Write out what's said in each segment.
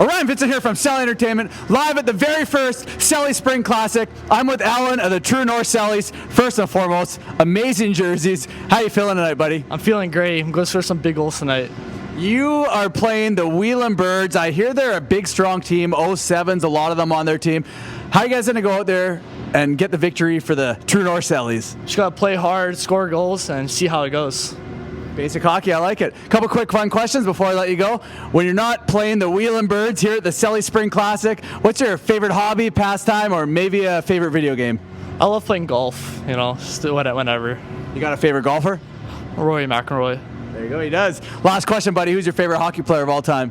Orion, Vincent here from Celly Entertainment, live at the very first Celly Spring Classic. I'm with Alan of the True North Cellys. First and foremost, amazing jerseys. How you feeling tonight, buddy? I'm feeling great. I'm going to score some big goals tonight. You are playing the Wheelin Birds. I hear they're a big, strong team. 07s, a lot of them on their team. How are you guys going to go out there and get the victory for the True North Cellys? Just got to play hard, score goals, and see how it goes. Basic hockey, I like it. Couple quick fun questions before I let you go. When you're not playing the Wheelin Birds here at the Celly Spring Classic, what's your favorite hobby, pastime, or maybe a favorite video game? I love playing golf, just do it whenever. You got a favorite golfer? Rory McIlroy. There you go, he does. Last question, buddy. Who's your favorite hockey player of all time?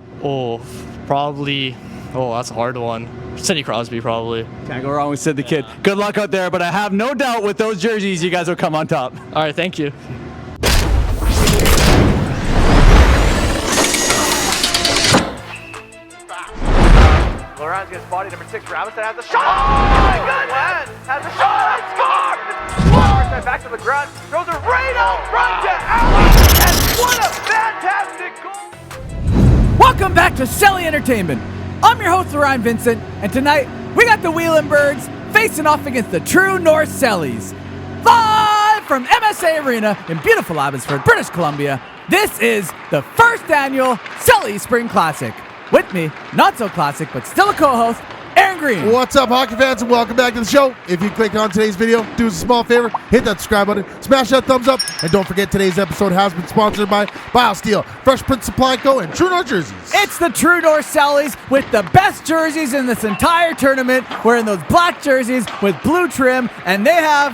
Probably, that's a hard one. Sidney Crosby, probably. Can't go wrong with Sid the Kid. Good luck out there, but I have no doubt with those jerseys, you guys will come on top. All right, thank you. Orion's gets body number 6 for Abbotsford, has a shot! Oh my goodness! Has a shot and scored! First time back to the ground, throws it right out front to Allen, and what a fantastic goal! Welcome back to Celly Entertainment. I'm your host, Orion Vincent, and tonight we got the Wheelin Birds facing off against the True North Cellys. Live from M.S.A. Arena in beautiful Abbotsford, British Columbia, this is the first annual Celly Spring Classic. With me, not so classic, but still a co-host, Aaron Green. What's up, hockey fans, and welcome back to the show. If you clicked on today's video, do us a small favor, hit that subscribe button, smash that thumbs up, and don't forget today's episode has been sponsored by Biosteel, Fresh Print Supply Co., and True North Jerseys. It's the True North Cellys with the best jerseys in this entire tournament, wearing those black jerseys with blue trim, and they have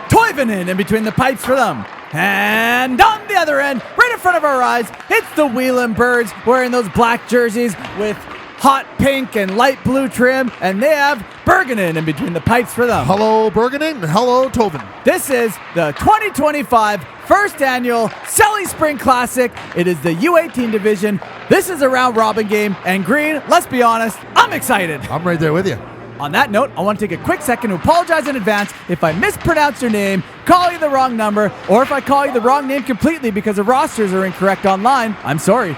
Toivonen in between the pipes for them. And on the other end, right in front of our eyes, it's the Wheelin Birds wearing those black jerseys with hot pink and light blue trim, and they have Bergenin in between the pipes for them. Hello, Bergenin, and hello, Toven. This is the 2025 first annual Celly Spring Classic. It is the U18 division. This is a round robin game, and Green, let's be honest, I'm excited. I'm right there with you. On that note, I want to take a quick second to apologize in advance if I mispronounce your name, call you the wrong number, or if I call you the wrong name completely because the rosters are incorrect online. I'm sorry.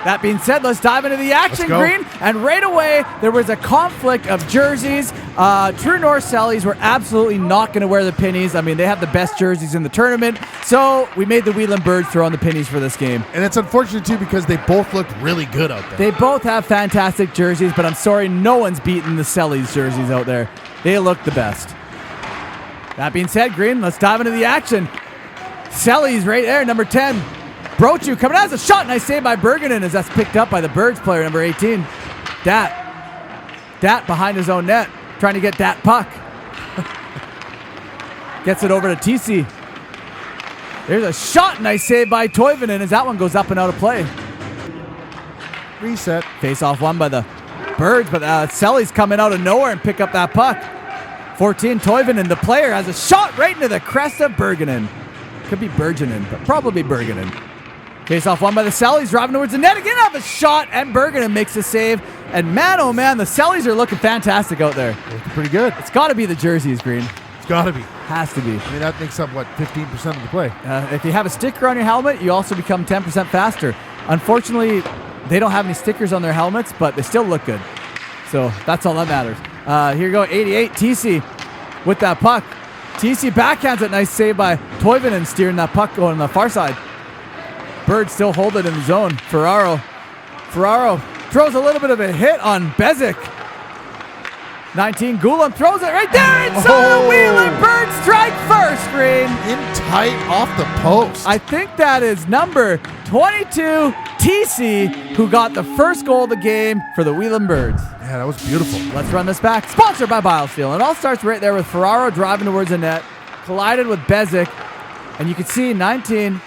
That being said, let's dive into the action, Green. And right away, there was a conflict of jerseys. True North Cellys were absolutely not going to wear the pennies. I mean, they have the best jerseys in the tournament. So we made the Wheelin Birds throw on the pennies for this game. And it's unfortunate, too, because they both looked really good out there. They both have fantastic jerseys, but I'm sorry, no one's beaten the Cellys jerseys out there. They look the best. That being said, Green, let's dive into the action. Cellys right there, number 10. Brochu coming out as a shot. Nice save by Bergenin as that's picked up by the Birds player, number 18. Dat behind his own net, trying to get that puck. Gets it over to TC. There's a shot. Nice save by Toivonen as that one goes up and out of play. Reset. Face off one by the Birds, but Celly's coming out of nowhere and pick up that puck. 14, Toivonen, the player, has a shot right into the crest of Bergenin. Could be Bergenin, but probably Bergenin. Face off one by the Cellys, driving towards the net again, have a shot, and Bergenin makes the save. And man, oh man, the Cellys are looking fantastic out there. Looking pretty good. It's got to be the jerseys, Green. It's got to be. Has to be. I mean, that makes up, 15% of the play. If you have a sticker on your helmet, you also become 10% faster. Unfortunately, they don't have any stickers on their helmets, but they still look good. So that's all that matters. Here you go, 88, TC with that puck. TC backhands it, nice save by Toivonen, steering that puck going on the far side. Birds still hold it in the zone. Ferraro throws a little bit of a hit on Bezic. 19, Gulam throws it right there inside the Wheelin Birds strike first, Green. In tight off the post. I think that is number 22, TC, who got the first goal of the game for the Wheelin Birds. Yeah, that was beautiful. Let's run this back. Sponsored by Biosteel. It all starts right there with Ferraro driving towards the net, collided with Bezic, and you can see 19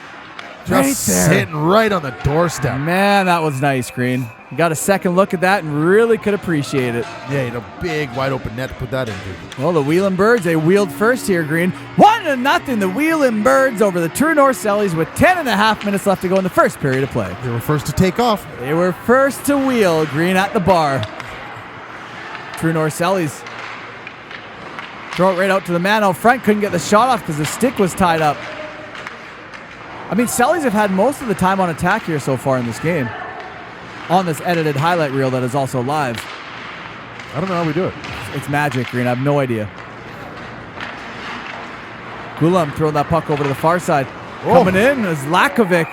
just right there, sitting right on the doorstep. Man, that was nice, Green. You got a second look at that and really could appreciate it. Yeah, you had a big, wide open net to put that into. Well, the Wheelin Birds, they wheeled first here, Green. 1-0, the Wheelin Birds over the True North Cellys with 10.5 minutes left to go in the first period of play. They were first to take off. They were first to wheel, Green at the bar. True North Cellys throw it right out to the man out front. Couldn't get the shot off because the stick was tied up. I mean, Cellys have had most of the time on attack here so far in this game. on this edited highlight reel that is also live. I don't know how we do it. It's magic, Green. I have no idea. Wheelin throwing that puck over to the far side. Coming in is Lakovic.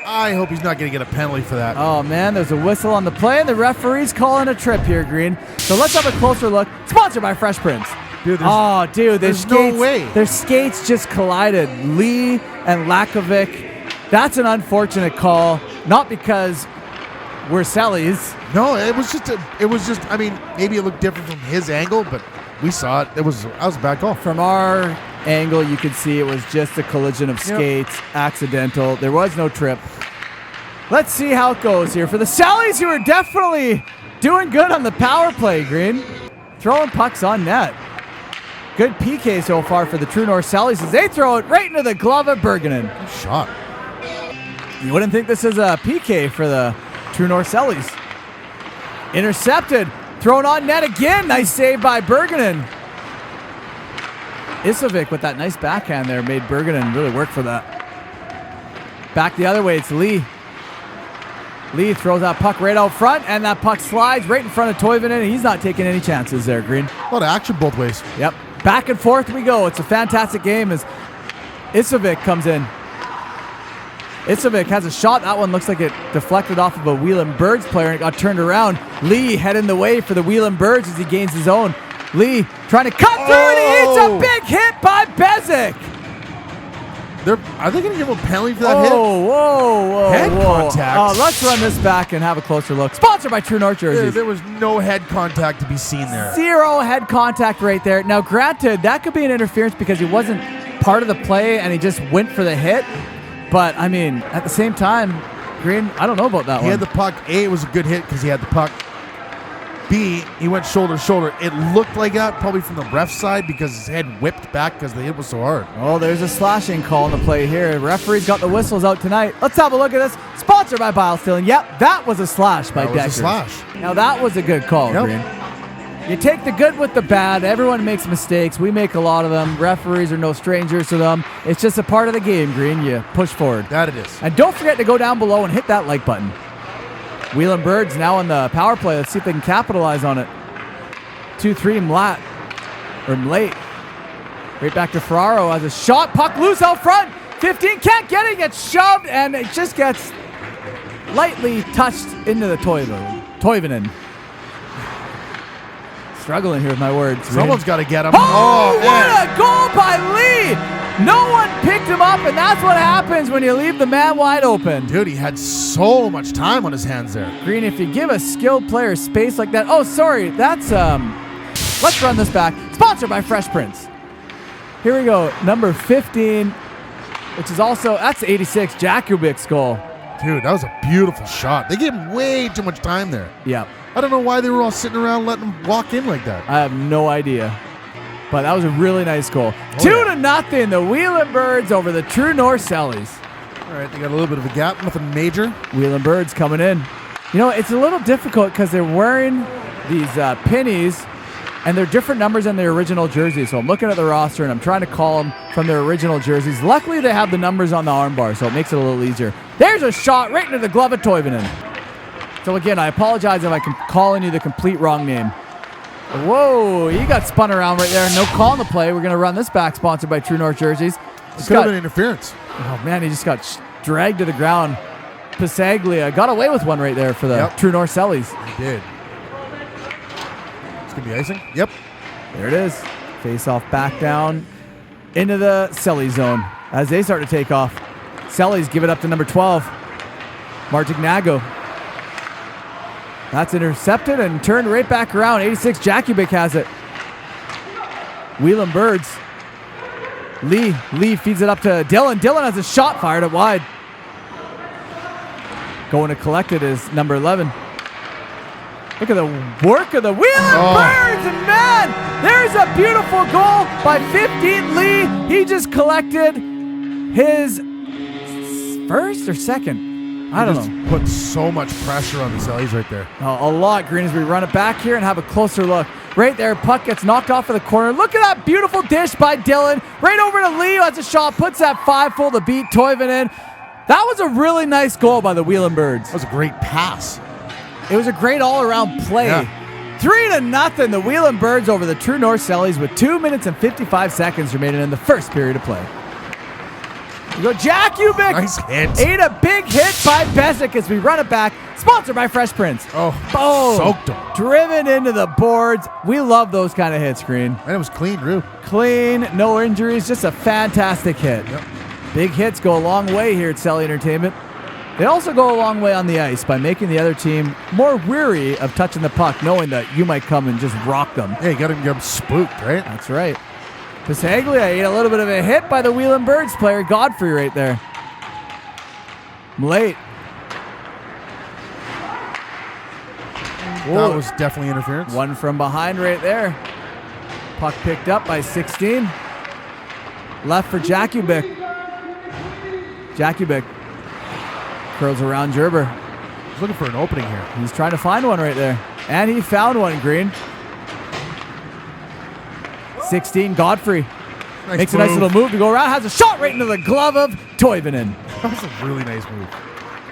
I hope he's not going to get a penalty for that. Oh, man, there's a whistle on the play, and the referee's calling a trip here, Green. So let's have a closer look. Sponsored by Fresh Prince. Dude, there's no way. Their skates just collided. Lee and Lakovic. That's an unfortunate call. Not because we're Cellys. No, it was just. I mean, maybe it looked different from his angle, but we saw it. That was a bad call. From our angle, you could see it was just a collision of skates, accidental. There was no trip. Let's see how it goes here for the Cellys, who are definitely doing good on the power play, Green. Throwing pucks on net. Good PK so far for the True North Cellys as they throw it right into the glove of Bergenin. Good shot. You wouldn't think this is a PK for the True North Cellys. Intercepted. Thrown on net again. Nice save by Bergenin. Isovic with that nice backhand there made Bergenin really work for that. Back the other way, it's Lee. Lee throws that puck right out front, and that puck slides right in front of Toivonen, and he's not taking any chances there, Green. A lot of action both ways. Yep. Back and forth we go. It's a fantastic game as Isovic comes in. Isovic has a shot. That one looks like it deflected off of a Wheelin Birds player and it got turned around. Lee heading the way for the Wheelin Birds as he gains his own. Lee trying to cut through and he hits a big hit by Bezic. Are they going to give him a penalty for that hit? Whoa. Head contact. Let's run this back and have a closer look. Sponsored by True North jerseys. There was no head contact to be seen there. Zero head contact right there. Now, granted, that could be an interference because he wasn't part of the play and he just went for the hit. But, I mean, at the same time, Green, I don't know about that one. He had the puck. A, it was a good hit because he had the puck. B, he went shoulder to shoulder. It looked like that probably from the ref side because his head whipped back because the hit was so hard. Oh, there's a slashing call in the play here. The referee's got the whistles out tonight. Let's have a look at this. Sponsored by Biosteel. And yep, that was a slash by Decker. That was a slash. Now, that was a good call, Green. You take the good with the bad. Everyone makes mistakes. We make a lot of them. Referees are no strangers to them. It's just a part of the game, Green. You push forward. That it is. And don't forget to go down below and hit that like button. Wheelin Birds now on the power play. Let's see if they can capitalize on it. 2-3 Mlate. Right back to Ferraro as a shot. Puck loose out front. 15 can't get it. Gets shoved and it just gets lightly touched into the Toivonen. Struggling here with my words. Someone's got to get him. Oh, what a goal by Lee! No one picked him up, and that's what happens when you leave the man wide open. Dude, he had so much time on his hands there. Green, if you give a skilled player space like that. Oh, sorry, that's let's run this back. Sponsored by Fresh Prince. Here we go, number 15, which is also, that's 86, Jakubik's goal. Dude, that was a beautiful shot. They gave him way too much time there. Yeah. I don't know why they were all sitting around letting him walk in like that. I have no idea. But that was a really nice goal. 2-0, the Wheelin Birds over the True North Cellys. All right, they got a little bit of a gap, nothing major. Wheelin Birds coming in. You know, it's a little difficult because they're wearing these pennies, and they're different numbers than their original jerseys. So I'm looking at the roster, and I'm trying to call them from their original jerseys. Luckily, they have the numbers on the armbar, so it makes it a little easier. There's a shot right into the glove of Toivonen. So again, I apologize if I'm calling you the complete wrong name. Whoa, he got spun around right there. No call on the play. We're going to run this back, sponsored by True North jerseys. It could have been interference. Oh, man, he just got dragged to the ground. Pixacre got away with one right there for the True North Cellys. He did. It's going to be icing? Yep. There it is. Face off back down into the Celly zone as they start to take off. Cellys give it up to number 12, Martignago. That's intercepted and turned right back around. 86, Jakubik has it. Wheelin Birds. Lee feeds it up to Dylan. Dylan has a shot fired it wide. Going to collect it is number 11. Look at the work of the Wheelin Birds. And man, there's a beautiful goal by 15 Lee. He just collected his first or second. I don't know. Put so much pressure on the Cellys right there. A lot, Green, as we run it back here and have a closer look. Right there, puck gets knocked off of the corner. Look at that beautiful dish by Dylan. Right over to Lee, has a shot, puts that 5 to beat Toivonen. That was a really nice goal by the Wheelin Birds. That was a great pass. It was a great all-around play. Yeah. 3-0, the Wheelin Birds over the True North Cellys with 2 minutes and 55 seconds remaining in the first period of play. We go Jack Ubik. Nice hit. Ate a big hit by Besic as we run it back. Sponsored by Fresh Prince. Oh, Boom. soaked him. Driven into the boards. We love those kind of hits, Green. And it was clean, Rue. Clean, no injuries, just a fantastic hit. Yep. Big hits go a long way here at Celly Entertainment. They also go a long way on the ice by making the other team more weary of touching the puck, knowing that you might come and just rock them. Yeah, you got to get them spooked, right? That's right. Pixacre ate a little bit of a hit by the Wheelin Birds player, Godfrey, right there. Late. That was definitely interference. One from behind right there. Puck picked up by 16. Left for Jakubik. Jakubik curls around Gerber. He's looking for an opening here. He's trying to find one right there. And he found one, Green. 16, Godfrey. Makes a nice little move to go around. Has a shot right into the glove of Toivonen. That was a really nice move.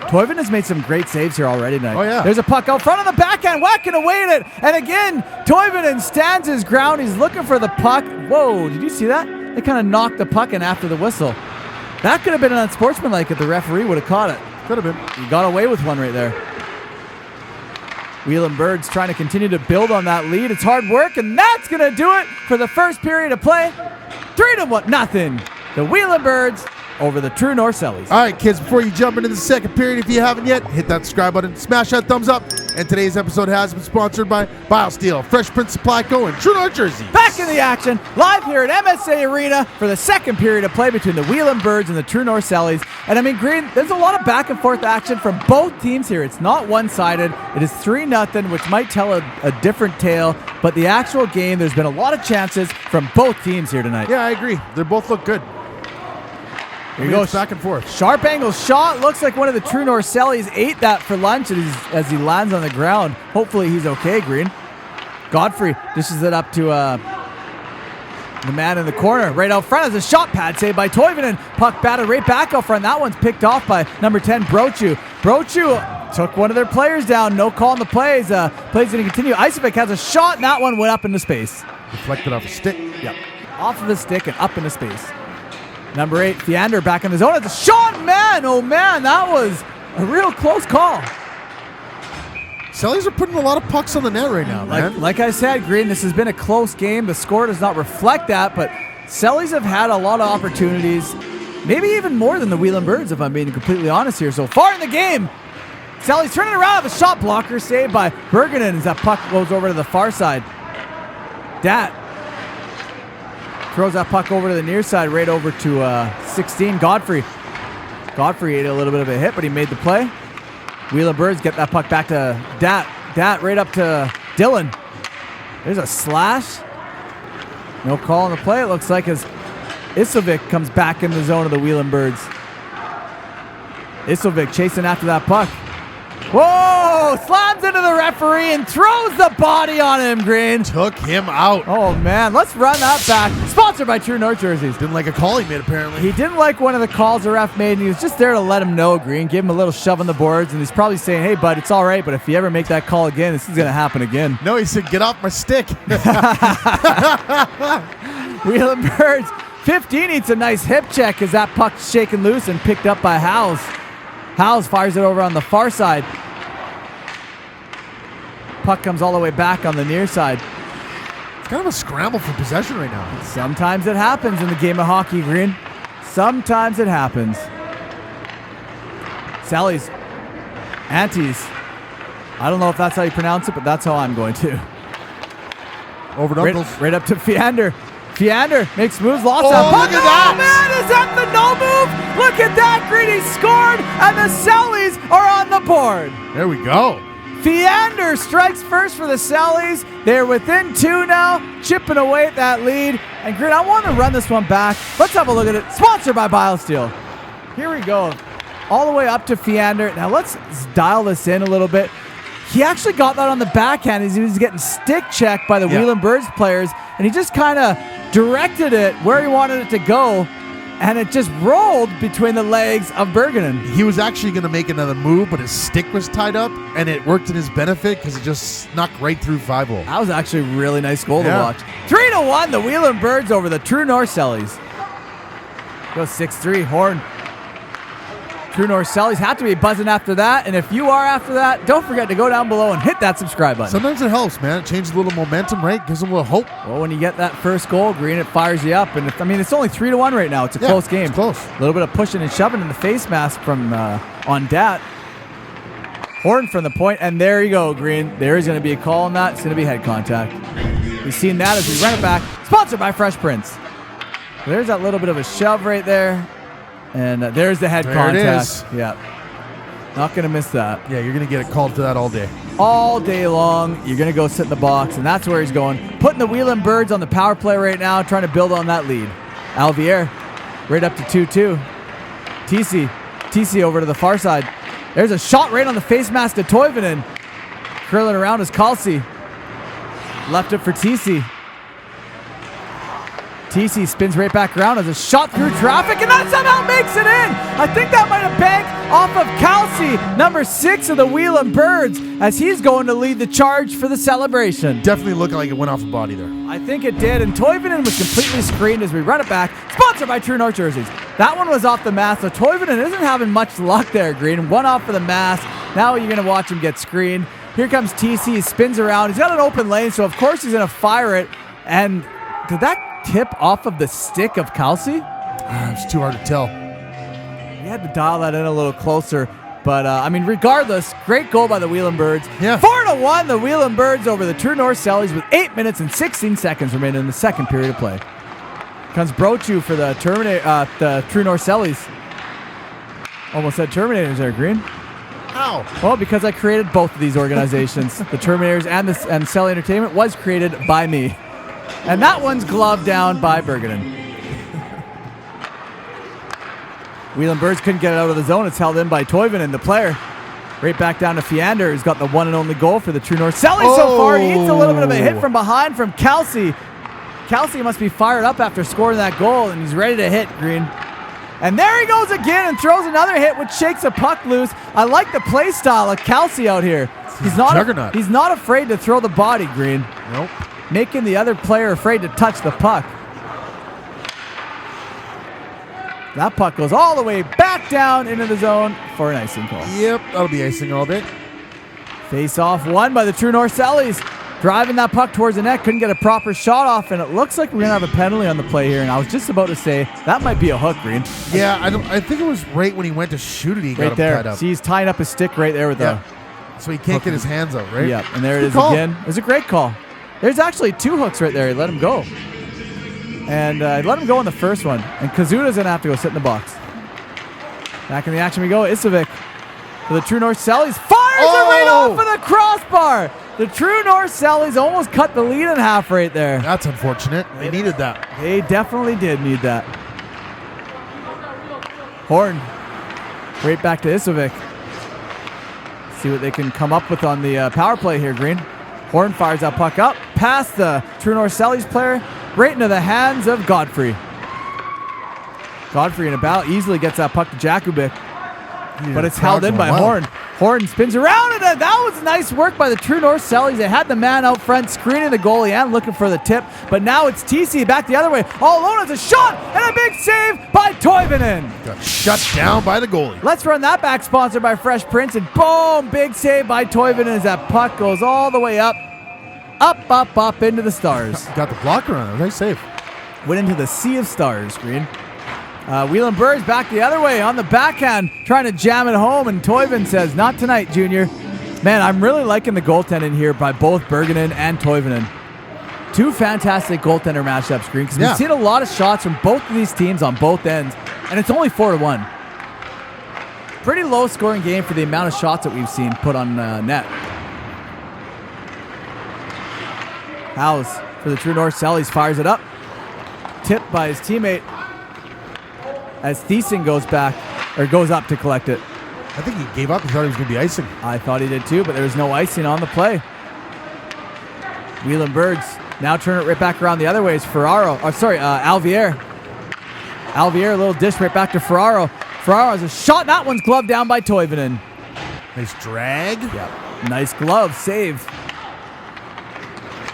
Toivonen has made some great saves here already tonight. Oh, yeah. There's a puck out front on the backhand, whacking away at it. And again, Toivonen stands his ground. He's looking for the puck. Whoa, did you see that? They kind of knocked the puck in after the whistle. That could have been unsportsmanlike if the referee would have caught it. Could have been. He got away with one right there. Wheelin Birds trying to continue to build on that lead. It's hard work, and that's going to do it for the first period of play. 3-0. The Wheelin Birds over the True North Cellys. All right, kids, before you jump into the second period, if you haven't yet, hit that subscribe button, smash that thumbs up. And today's episode has been sponsored by Biosteel, Fresh Prince Supply Co. in True North Jersey. Back in the action, live here at M.S.A. Arena for the second period of play between the Wheelin Birds and the True North Cellys. And I mean, Green, there's a lot of back and forth action from both teams here. It's not one-sided. It is 3-0, which might tell a different tale. But the actual game, there's been a lot of chances from both teams here tonight. Yeah, I agree. They both look good. Here we go. Back and forth. Sharp angle shot. Looks like one of the True North Cellys ate that for lunch as he lands on the ground. Hopefully he's okay, Green. Godfrey dishes it up to the man in the corner. Right out front as a shot pad saved by Toivonen. Puck batted right back out front. That one's picked off by number 10, Brochu. Brochu took one of their players down. No call on the plays. Plays going to continue. Isovic has a shot, and that one went up into space. Deflected off a stick. Yep. Off of the stick and up into space. Number 8, Fiander back in the zone. It's a shot, man. Oh, man, that was a real close call. Cellys are putting a lot of pucks on the net right now, man. Like I said, Green, this has been a close game. The score does not reflect that, but Cellys have had a lot of opportunities, maybe even more than the Wheelin Birds, if I'm being completely honest here. So far in the game, Cellys turning around with a shot blocker saved by Bergenin as that puck goes over to the far side. Dat throws that puck over to the near side, right over to 16, Godfrey. Godfrey ate a little bit of a hit, but he made the play. Wheelin Birds get that puck back to Dat. Dat right up to Dylan. There's a slash. No call on the play, it looks like, as Isovic comes back in the zone of the Wheelin Birds. Isovic chasing after that puck. Whoa! Slams into the referee and throws the body on him, Green. Took him out. Oh, man. Let's run that back. Sponsored by True North Jerseys. Didn't like a call he made, apparently. He didn't like one of the calls the ref made, and he was just there to let him know, Green. Give him a little shove on the boards, and he's probably saying, hey, bud, it's all right, but if you ever make that call again, this is going to happen again. No, he said, get off my stick. Wheelin Birds. 15 eats a nice hip check as that puck's shaken loose and picked up by Howes. Howes fires it over on the far side. Puck comes all the way back on the near side. It's kind of a scramble for possession right now. Sometimes it happens in the game of hockey, Green. Sometimes it happens. Cellys. Antes. I don't know if that's how you pronounce it, but that's how I'm going to. Over to Uncles. Right up to Fiander. Fiander makes moves, lost Oh, that puck. look at that. Oh, man, is that the no move? Look at that, Green. He scored, and the Cellys are on the board. There we go. Fiander strikes first for the Cellys. They're within 2 now, chipping away at that lead. And Green, I want to run this one back. Let's have a look at it. Sponsored by Biosteel. Here we go. All the way up to Fiander. Now let's dial this in a little bit. He actually got that on the backhand as he was getting stick checked by the Wheelin Birds players, and he just kind of directed it where he wanted it to go. and it just rolled between the legs of Berggren. He was actually going to make another move, but his stick was tied up, and it worked in his benefit because it just snuck right through 5-hole. That was actually a really nice goal to Yeah. watch. 3-1, the Wheelin Birds over the True North Cellys. Goes 6-3, Horn. True North Cellys have to be buzzing after that, and if you are after that, don't forget to go down below and hit that subscribe button. Sometimes it helps, man. It changes a little momentum, right? Gives them a little hope. Well, when you get that first goal, Green, it fires you up. And it's only 3-1 right now. It's a close game. It's close. A little bit of pushing and shoving in the face mask from on Dat. Horn from the point, and there you go, Green. There is going to be a call on that. It's going to be head contact. We've seen that as we run it back. Sponsored by Fresh Prince. There's that little bit of a shove right there. And there's the head contact. It is. Yeah. Not going to miss that. Yeah, you're going to get a call to that all day. All day long, you're going to go sit in the box, and that's where he's going. Putting the Wheelin Birds on the power play right now, trying to build on that lead. Alvier, right up to 2-2. TC over to the far side. There's a shot right on the face mask to Toivonen. Curling around is Kalsi. Left it for TC. TC spins right back around as a shot through traffic, and that somehow makes it in. I think that might have banked off of Kalsi, number 6 of the Wheelin Birds, as he's going to lead the charge for the celebration. Definitely looking like it went off the body there. I think it did, and Toivonen was completely screened as we run it back. Sponsored by True North Jerseys. That one was off the mask, so Toivonen isn't having much luck there, Green. One off for the mask. Now you're going to watch him get screened. Here comes TC, he spins around. He's got an open lane, so of course he's going to fire it. And did that tip off of the stick of Kalsi? It's too hard to tell. We had to dial that in a little closer. But, regardless, great goal by the Wheelin Birds. Yeah. 4-1, the Wheelin Birds over the True North Cellys with 8 minutes and 16 seconds remaining in the second period of play. Comes Brochu for the the True North Cellys. Almost said Terminators there, Green. How? Well, because I created both of these organizations. The Terminators and Celly Entertainment was created by me. And that one's gloved down by Berggren. Wheelin Birds couldn't get it out of the zone. It's held in by Toivonen, the player. Right back down to Fiander, who's got the one and only goal for the True North Cellys so far. He eats a little bit of a hit from behind from Kalsi. Kalsi must be fired up after scoring that goal, and he's ready to hit, Green. And there he goes again and throws another hit, which shakes a puck loose. I like the play style of Kalsi out here. He's not afraid to throw the body, Green. Nope. Making the other player afraid to touch the puck. That puck goes all the way back down into the zone for an icing call. Yep, that'll be icing all day. Face off won by the True North Cellys. Driving that puck towards the net, couldn't get a proper shot off, and it looks like we're going to have a penalty on the play here, and I was just about to say, that might be a hook, Green. Yeah, I think it was right when he went to shoot it, he got Right him there. tied up. See, he's tying up his stick right there with Yeah. So he can't get his hands out, right? Yeah, and there it Good is call. again. It was a great call. There's actually 2 hooks right there. He let him go. And he let him go on the first one, and Kazuda's going to have to go sit in the box. Back in the action we go. Isovic for the True North Cellys. Fires it right off of the crossbar. The True North Cellys almost cut the lead in half right there. That's unfortunate. They needed that. They definitely did need that. Horn. Right back to Isovic. See what they can come up with on the power play here, Green. Horn fires that puck up past the True North Cellys player, right into the hands of Godfrey. Godfrey in a battle easily gets that puck to Jakubik, but it's held in by Horn. Horn spins around, and that was nice work by the True North Cellys. They had the man out front screening the goalie and looking for the tip, but now it's TC back the other way. All alone as a shot and a big save by Toivonen. Got shut down by the goalie. Let's run that back, sponsored by Fresh Prince, and boom, big save by Toivonen as that puck goes all the way up into the stars. Got the blocker on it. Nice save. Went into the sea of stars, Green. Wheelin Birds back the other way on the backhand, trying to jam it home, and Toivonen says, not tonight, Junior. Man, I'm really liking the goaltending here by both Berggren and Toivonen. 2 fantastic goaltender matchups, Green, because we've seen a lot of shots from both of these teams on both ends, and it's only 4-1. Pretty low scoring game for the amount of shots that we've seen put on net. Howes for the True North Cellys fires it up. Tipped by his teammate as Thiessen goes up to collect it. I think he gave up. He thought he was going to be icing. I thought he did too, but there was no icing on the play. Wheelin Birds now turn it right back around the other way. It's Alvier. Alvier, a little dish right back to Ferraro. Ferraro has a shot. That one's gloved down by Toivonen. Nice drag. Yeah, nice glove save.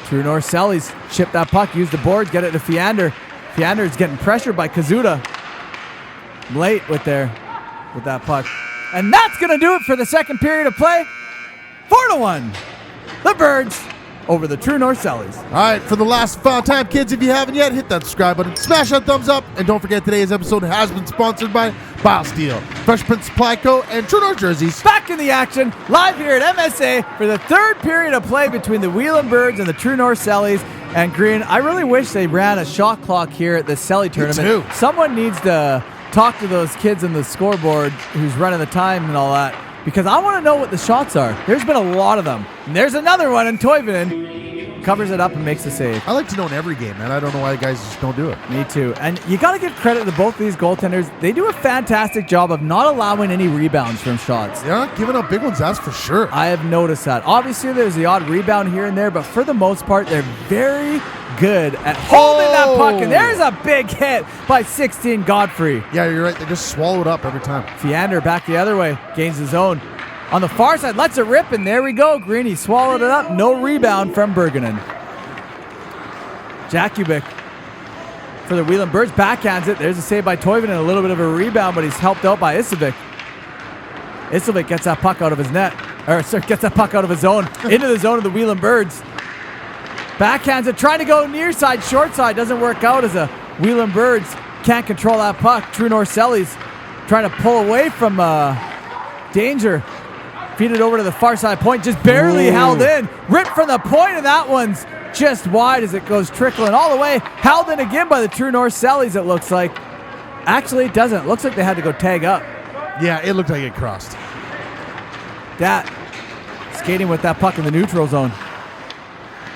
True North Cellys chip that puck, use the boards, get it to Fiander. Fiander's getting pressured by Kazuda. Late with that puck. And that's going to do it for the second period of play. 4-1. The Birds over the True North Cellys. All right, for the last final time, kids, if you haven't yet, hit that subscribe button, smash that thumbs up, and don't forget today's episode has been sponsored by Biosteel, Fresh Prince Supply Co., and True North Jerseys. Back in the action, live here at M.S.A. for the third period of play between the Wheelin Birds and the True North Cellys. And Green, I really wish they ran a shot clock here at the Celly tournament. too. Someone needs to talk to those kids in the scoreboard who's running the time and all that, because I want to know what the shots are. There's been a lot of them. And there's another one, and Toivonen covers it up and makes the save. I like to know in every game, man. I don't know why guys just don't do it. Me too. And you got to give credit to both these goaltenders. They do a fantastic job of not allowing any rebounds from shots. They're not giving up big ones, that's for sure. I have noticed that. Obviously, there's the odd rebound here and there, but for the most part, they're very good at holding that puck. And there's a big hit by 16 Godfrey. Yeah, you're right. They just swallow it up every time. Fiander back the other way, gains his own. On the far side, lets it rip, and there we go. Greeny swallowed it up. No rebound from Bergenin. Jakubik for the Wheelin Birds, backhands it. There's a save by Toivonen, a little bit of a rebound, but he's helped out by Isovic. Isovic gets that puck out of his net, or sorry, gets that puck out of his zone, into the zone of the Wheelin Birds. Backhands it, trying to go near side, short side, doesn't work out as the Wheelin Birds can't control that puck. True North Cellys trying to pull away from danger. Feed it over to the far side point, just barely held in. Ripped from the point, and that one's just wide as it goes trickling all the way. Held in again by the True North Cellys, it looks like. Actually, it doesn't. It looks like they had to go tag up. Yeah, it looked like it crossed. Dat skating with that puck in the neutral zone.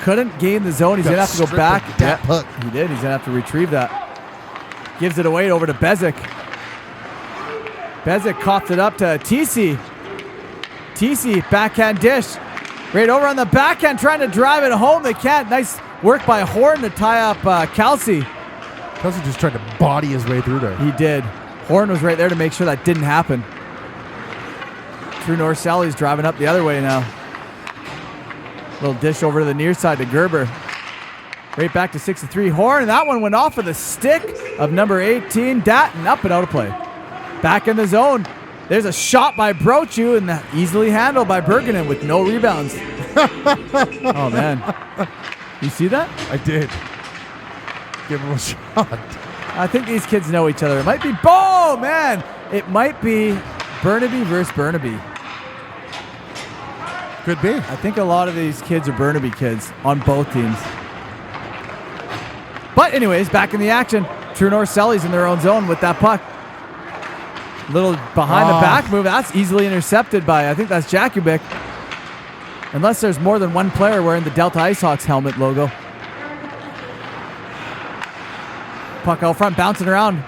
Couldn't gain the zone. He's going to have to go back. That puck. He did. He's going to have to retrieve that. Gives it away over to Bezic. Bezic coughed it up to TC. TC, backhand dish. Right over on the backhand, trying to drive it home. They can't. Nice work by Horn to tie up Kelsey. Kelsey just tried to body his way through there. He did. Horn was right there to make sure that didn't happen. True North Cellys driving up the other way now. Little dish over to the near side to Gerber. Right back to 6-3. Horn, and that one went off of the stick of number 18, Datton, up and out of play. Back in the zone. There's a shot by Brochu, and easily handled by Bergenin with no rebounds. Oh, man. You see that? I did. Give him a shot. I think these kids know each other. It might be, oh, man. It might be Burnaby versus Burnaby. Could be. I think a lot of these kids are Burnaby kids on both teams. But anyways, back in the action. True North Cellys in their own zone with that puck. Little behind the back move. That's easily intercepted by, I think that's Jakubik. Unless there's more than one player wearing the Delta IceHawks helmet logo. Puck out front, bouncing around.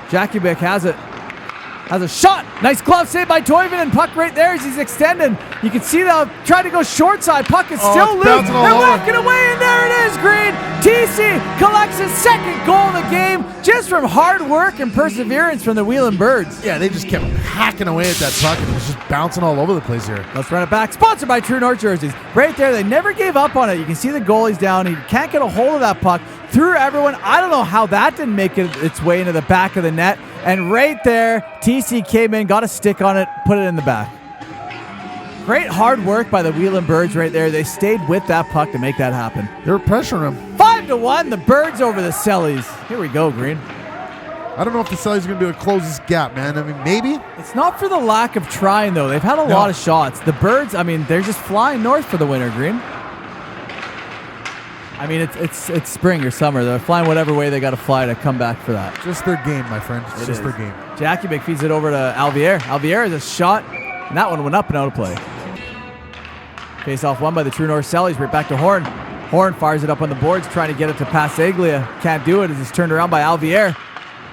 Jakubik has it. Has a shot. Nice glove save by Toivonen. Puck right there as he's extending. You can see them trying to go short side. Puck is still loose. They're walking away, and there it is, Green. TC collects his second goal of the game just from hard work and perseverance from the Wheelin Birds. Yeah, they just kept hacking away at that puck, and it was just bouncing all over the place here. Let's run it back. Sponsored by True North Jerseys. Right there, they never gave up on it. You can see the goalie's down. He can't get a hold of that puck. Through everyone. I don't know how that didn't make its way into the back of the net. And right there, TC came in, got a stick on it, put it in the back. Great hard work by the Wheelin Birds right there. They stayed with that puck to make that happen. They were pressuring him. 5-1, the Birds over the Cellys. Here we go, Green. I don't know if the Cellys are going to be able to close this gap, man. I mean, maybe. It's not for the lack of trying, though. They've had a lot of shots. The Birds, I mean, they're just flying north for the winter, Green. I mean, it's spring or summer. They're flying whatever way they got to fly to come back for that. Just their game, my friend. It's just their game. Jakubik feeds it over to Alvier. Alvier is a shot, and that one went up and out of play. Face off won by the True North Cellys. Right back to Horn. Horn fires it up on the boards, trying to get it to Passaglia. Can't do it as it's turned around by Alvier.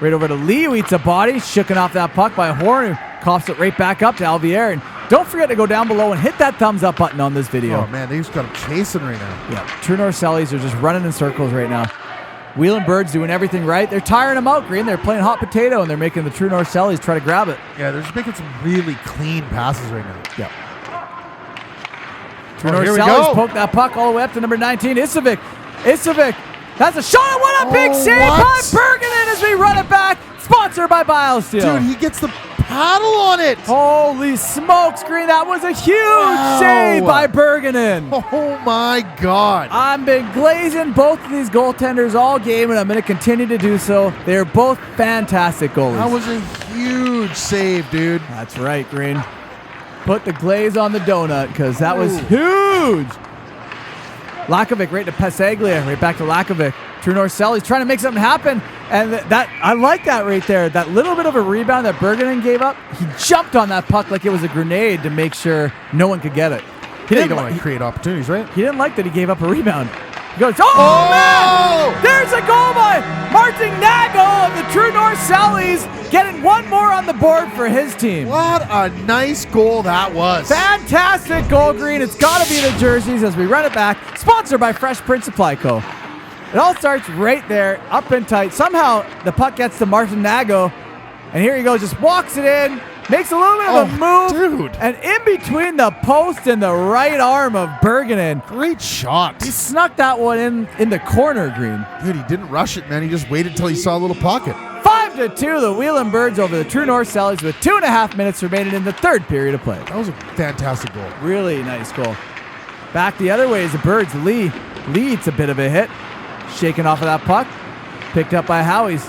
Right over to Lee, who eats a body. Shooken off that puck by Horn, who coughs it right back up to Alvier. And don't forget to go down below and hit that thumbs up button on this video. Oh, man, they just got him chasing right now. Yeah, True North Cellys are just running in circles right now. Wheelin Birds doing everything right. They're tiring them out, Green. They're playing hot potato, and they're making the True North Cellys try to grab it. Yeah, they're just making some really clean passes right now. Yep. True North here we Cellys go. poke that puck all the way up to number 19, Isovic. Isovic has a shot. What a big save by what? Bergenin as we run it back. Sponsored by Biosteel. Dude, he gets the paddle on it. Holy smokes, Green. That was a huge Wow. save by Bergenin. Oh my God. I've been glazing both of these goaltenders all game, and I'm going to continue to do so. They're both fantastic goalies. That was a huge save, dude. That's right, Green. Put the glaze on the donut because that was huge. Lakovic right to Pixacre, right back to Lakovic. True North Cellys trying to make something happen, and that I like that right there. That little bit of a rebound that Bergenin gave up, he jumped on that puck like it was a grenade to make sure no one could get it. He They didn't, don't want to create opportunities, right? he didn't like that he gave up a rebound. He goes, oh, man! There's a goal by Martin Nago of the True North Cellys, getting one more on the board for his team. What a nice goal that was. Fantastic goal, Green. It's got to be the jerseys as we run it back. Sponsored by Fresh Print Supply Co. It all starts right there, up and tight. Somehow the puck gets to Martin Nago, and here he goes, just walks it in, makes a little bit of a move, dude. and in between the post and the right arm of Bergenin, Great shot. he snuck that one in the corner, Green. Dude, he didn't rush it, man. He just waited till he saw a little pocket. 5-2, the Wheelin Birds over the True North Cellys with 2.5 minutes remaining in the third period of play. That was a fantastic goal. Really nice goal. Back the other way is the Birds. Lee eats a bit of a hit. Shaken off of that puck. Picked up by Howes.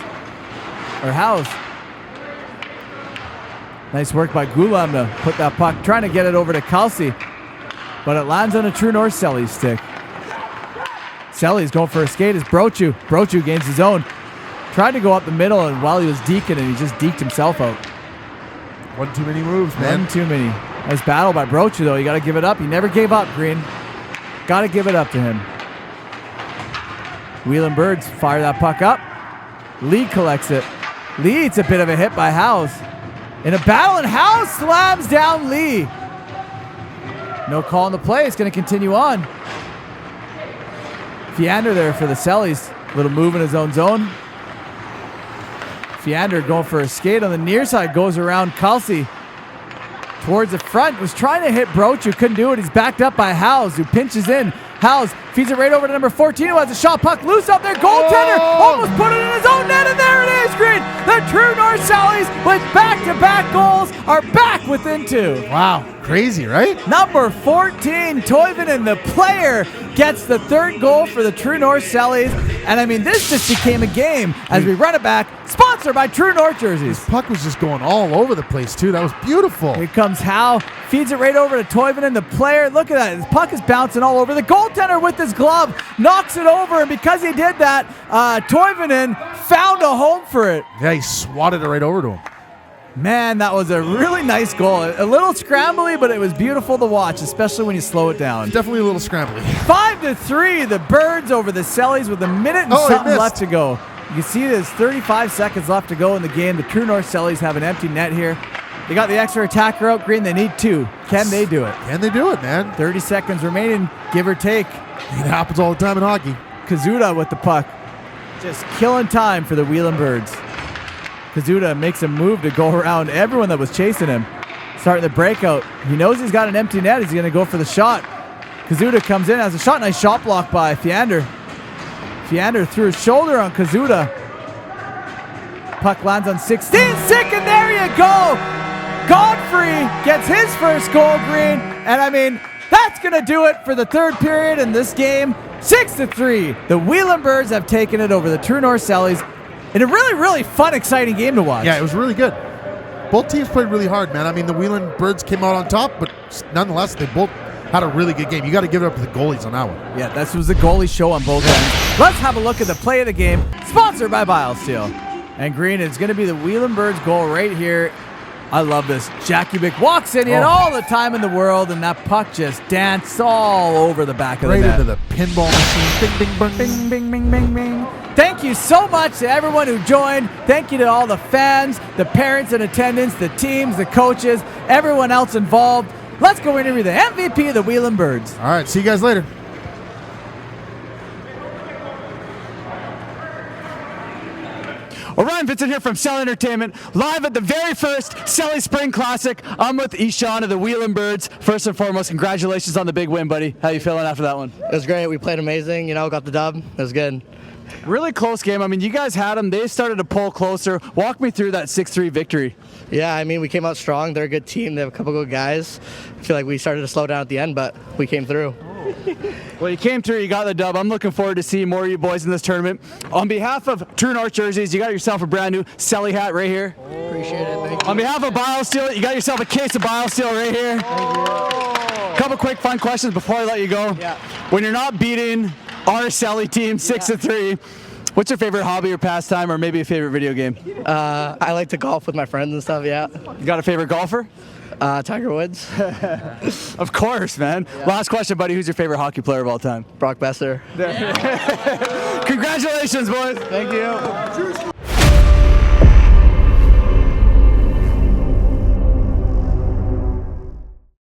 Nice work by Gulam to put that puck, trying to get it over to Kelsey. But it lands on a True North Cellys stick. Celly's going for a skate is Brochu. Brochu gains his own. Tried to go up the middle, and while he was deking, and he just deked himself out. One too many moves, man. One too many. Nice battle by Brochu, though. You got to give it up. He never gave up, Green. Got to give it up to him. Wheelin Birds fire that puck up. Lee collects it. Lee eats a bit of a hit by Howes. In a battle, and Howes slams down Lee. No call on the play. It's going to continue on. Fiander there for the Cellys. Little move in his own zone. Fiander going for a skate on the near side. Goes around Kelsey. Towards the front. Was trying to hit Brochu. Couldn't do it. He's backed up by Howes, who pinches in. Howes feeds it right over to number 14, who has a shot. Puck loose up there. Goaltender almost put it in his own net, and there it is, Green. The True North Cellys with back-to-back goals are back within 2. Wow. Crazy, right? Number 14, Toivonen, the player, gets the third goal for the True North Cellys. And I mean, this just became a game as we run it back. Sponsored by True North jerseys. Puck was just going all over the place, too. That was beautiful. Here comes Howe, feeds it right over to Toivonen, the player. Look at that. His puck is bouncing all over. The goaltender with his glove knocks it over, and because he did that, Toivonen found a home for it. Yeah, he swatted it right over to him. Man, that was a really nice goal. A little scrambly, but it was beautiful to watch, especially when you slow it down. Definitely a little scrambly. 5-3, the Birds over the Cellys with a minute and something left to go. You can see there's 35 seconds left to go in the game. The True North Cellys have an empty net here. They got the extra attacker out, Green. They need 2. Can they do it? Can they do it, man? 30 seconds remaining, give or take. It happens all the time in hockey. Kazuda with the puck. Just killing time for the Wheelin Birds. Kazuda makes a move to go around everyone that was chasing him. Starting the breakout. He knows he's got an empty net. He's going to go for the shot. Kazuda comes in, has a shot. Nice shot block by Fiander. Fiander threw his shoulder on Kazuda. Puck lands on 16. Sick, and there you go. Godfrey gets his first goal, Green. And I mean, that's going to do it for the third period in this game. 6-3. The Wheelin Birds have taken it over the True North Cellys in a really, really fun, exciting game to watch. Yeah, it was really good. Both teams played really hard, man. I mean, the Wheelin Birds came out on top, but nonetheless, they both had a really good game. You got to give it up to the goalies on that one. Yeah, this was the goalie show on both ends. Let's have a look at the play of the game, sponsored by Biosteel. And Green, it's going to be the Wheelin Birds goal right here. I love this. Jakubic walks in. He had all the time in the world, and that puck just danced all over the back of the net. Right into the pinball machine. Bing, bing, bing. Bing, bing, bing, bing, bing. Thank you so much to everyone who joined. Thank you to all the fans, the parents in attendance, the teams, the coaches, everyone else involved. Let's go interview the MVP of the Wheelin Birds. All right, see you guys later. Vincent here from Celly Entertainment, live at the very first Celly Spring Classic. I'm with Ishan of the Wheelin Birds. First and foremost, congratulations on the big win, buddy. How you feeling after that one? It was great. We played amazing. You know, got the dub. It was good. Really close game. I mean, you guys had them. They started to pull closer. Walk me through that 6-3 victory. Yeah, I mean, we came out strong. They're a good team. They have a couple good guys. I feel like we started to slow down at the end, but we came through. Well, you came through, you got the dub. I'm looking forward to seeing more of you boys in this tournament. On behalf of True North Jerseys, you got yourself a brand new Celly hat right here. Appreciate it. Thank you. On behalf of Biosteel, you got yourself a case of Biosteel right here. Couple quick fun questions before I let you go. Yeah. When you're not beating our Celly team 6-3, what's your favorite hobby or pastime, or maybe a favorite video game? I like to golf with my friends and stuff, yeah. You got a favorite golfer? Tiger Woods. Of course, man. Yeah. Last question, buddy. Who's your favorite hockey player of all time? Brock Besser. Congratulations, boys. Thank you.